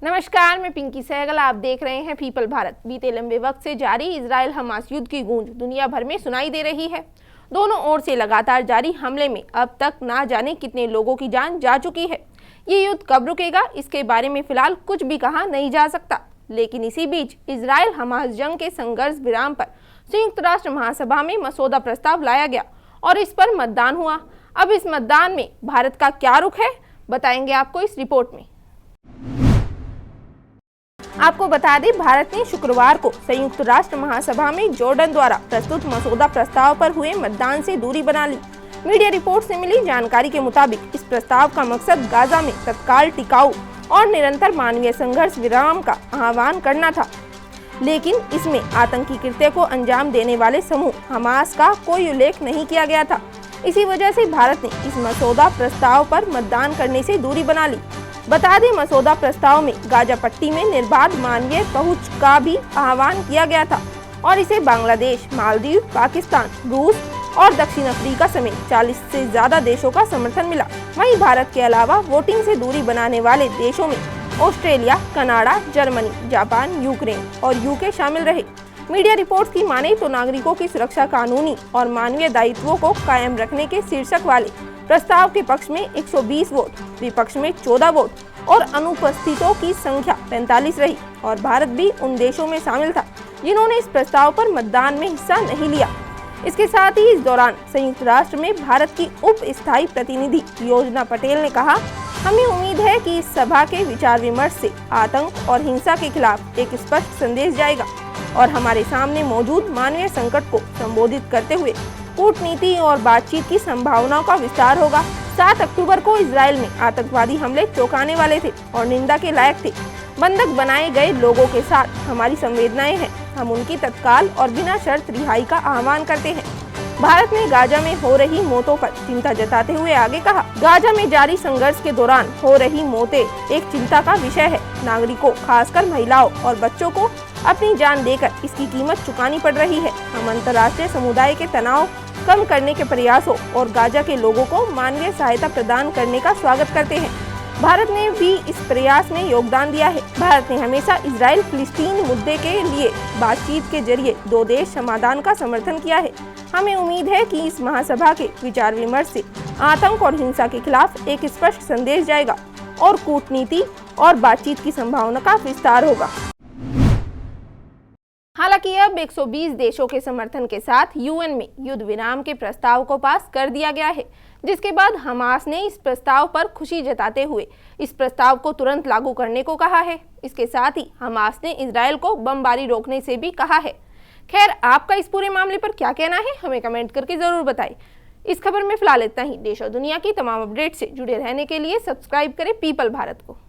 नमस्कार, मैं पिंकी सहगल। आप देख रहे हैं पीपल भारत। बीते लंबे वक्त से जारी इजराइल हमास युद्ध की गूंज दुनिया भर में सुनाई दे रही है। दोनों ओर से लगातार जारी हमले में अब तक ना जाने कितने लोगों की जान जा चुकी है। ये युद्ध कब रुकेगा, इसके बारे में फिलहाल कुछ भी कहा नहीं जा सकता। लेकिन इसी बीच इजराइल हमास जंग के संघर्ष विराम पर संयुक्त राष्ट्र महासभा में मसौदा प्रस्ताव लाया गया और इस पर मतदान हुआ। अब इस मतदान में भारत का क्या रुख है, बताएंगे आपको इस रिपोर्ट में। आपको बता दें, भारत ने शुक्रवार को संयुक्त राष्ट्र महासभा में जॉर्डन द्वारा प्रस्तुत मसौदा प्रस्ताव पर हुए मतदान से दूरी बना ली। मीडिया रिपोर्ट से मिली जानकारी के मुताबिक इस प्रस्ताव का मकसद गाजा में तत्काल टिकाऊ और निरंतर मानवीय संघर्ष विराम का आह्वान करना था, लेकिन इसमें आतंकी कृत्य को अंजाम देने वाले समूह हमास का कोई उल्लेख नहीं किया गया था। इसी वजह से भारत ने इस मसौदा प्रस्ताव पर मतदान करने से दूरी बना ली। बता दें, मसौदा प्रस्ताव में गाजा पट्टी में निर्बाध मानवीय पहुंच का भी आह्वान किया गया था और इसे बांग्लादेश, मालदीव, पाकिस्तान, रूस और दक्षिण अफ्रीका समेत 40 से ज्यादा देशों का समर्थन मिला। वहीं भारत के अलावा वोटिंग से दूरी बनाने वाले देशों में Australia, Canada, Germany, Japan, Ukraine और यूके शामिल रहे। मीडिया रिपोर्ट्स की माने तो नागरिकों की सुरक्षा, कानूनी और मानवीय दायित्वों को कायम रखने के शीर्षक वाले प्रस्ताव के पक्ष में 120 वोट, विपक्ष में 14 वोट और अनुपस्थितों की संख्या 45 रही और भारत भी उन देशों में शामिल था जिन्होंने इस प्रस्ताव पर मतदान में हिस्सा नहीं लिया। इसके साथ ही इस दौरान संयुक्त राष्ट्र में भारत की उप स्थायी प्रतिनिधि योजना पटेल ने कहा, हमें उम्मीद है कि इस सभा के विचार विमर्श से आतंक और हिंसा के खिलाफ एक स्पष्ट संदेश जाएगा और हमारे सामने मौजूद मानवीय संकट को संबोधित करते हुए कूटनीति और बातचीत की संभावनाओं का विस्तार होगा। 7 अक्टूबर को इजराइल में आतंकवादी हमले चौंकाने वाले थे और निंदा के लायक थे। बंधक बनाए गए लोगों के साथ हमारी संवेदनाएं हैं। हम उनकी तत्काल और बिना शर्त रिहाई का आह्वान करते हैं। भारत ने गाजा में हो रही मौतों पर चिंता जताते हुए आगे कहा, गाजा में जारी संघर्ष के दौरान हो रही मौतें एक चिंता का विषय है। नागरिकों, खासकर महिलाओं और बच्चों को अपनी जान देकर इसकी कीमत चुकानी पड़ रही है। हम अंतर्राष्ट्रीय समुदाय के तनाव कम करने के प्रयासों और गाजा के लोगों को मानवीय सहायता प्रदान करने का स्वागत करते हैं। भारत ने भी इस प्रयास में योगदान दिया है। भारत ने हमेशा इजराइल फिलिस्तीन मुद्दे के लिए बातचीत के जरिए 2 देश समाधान का समर्थन किया है। हमें उम्मीद है कि इस महासभा के विचार विमर्श से आतंक और हिंसा के खिलाफ एक स्पष्ट संदेश जाएगा और कूटनीति और बातचीत की संभावना का विस्तार होगा। हालांकि अब 120 देशों के समर्थन के साथ यूएन में युद्ध विराम के प्रस्ताव को पास कर दिया गया है, जिसके बाद हमास ने इस प्रस्ताव पर खुशी जताते हुए इस प्रस्ताव को तुरंत लागू करने को कहा है। इसके साथ ही हमास ने इजराइल को बमबारी रोकने से भी कहा है। खैर, आपका इस पूरे मामले पर क्या कहना है, हमें कमेंट करके जरूर बताएं। इस खबर में फिलहाल इतना ही। देश और दुनिया की तमाम अपडेट से जुड़े रहने के लिए सब्सक्राइब करें पीपल भारत को।